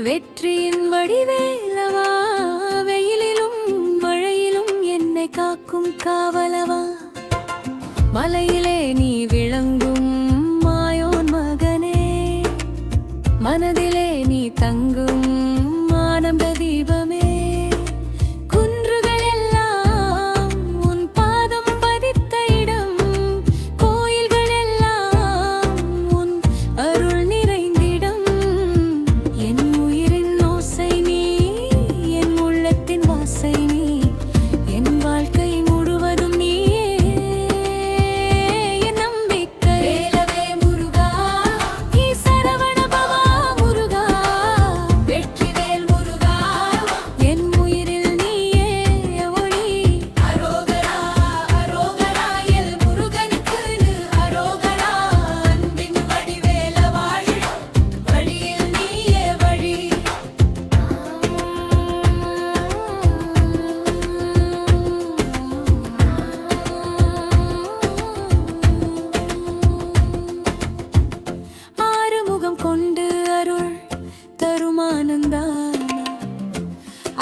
வெற்றியின் வடிவேலவா, வெயிலிலும் மழையிலும் என்னை காக்கும் காவலவா. மலையிலே நீ விளங்கும் மாயோன் மகனே, மனதிலே நீ தங்கும் ஆனந்த தீபமே.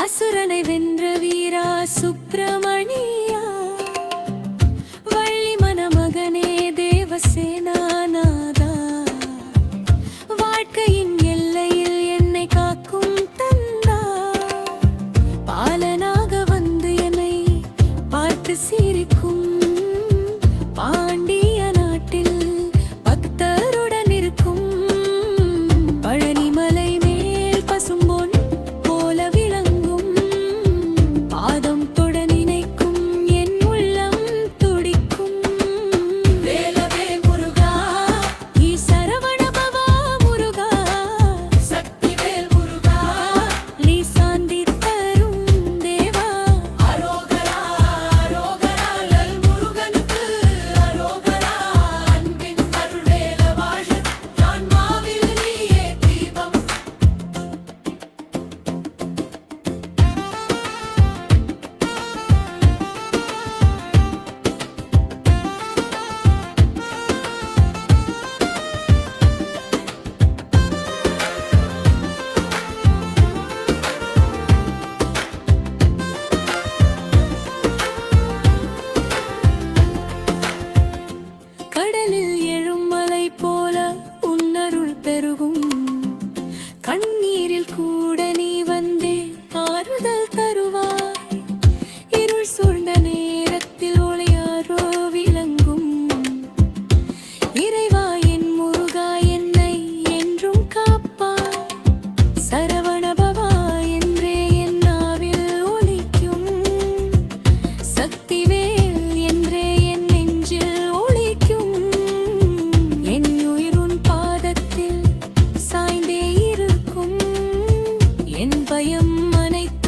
அசுரனை வென்ற வீரா சுப்பிரமணியா, வள்ளி மணமகனே தேவசேனாநாதா, வாழ்க்கையின் எல்லையில் என்னை காக்கும் தந்தா, பாலனாக வந்து என்னை பார்த்து சிரிக்கும் பாண்டிய நாட்டில் பக்தருடன் இருக்கும் பழனிமலை மேல் பசும்பொன் கண்ணீரில் கூட நீ வந்தே ஆறுதல் தருவாய். இருள் சூழ்ந்த நேரத்தில் ஒளியாரோ விளங்கும் இறைவா என் முருகா, என்னை என்றும் காப்பாய். சரவணபவா என்றே என் நாவில் ஒலிக்கும், சக்திவேல் என்றே என் நெஞ்சில் ஒலிக்கும். என் உயிருன் பாதத்தில் சாய்ந்தே பயம் அனைத்து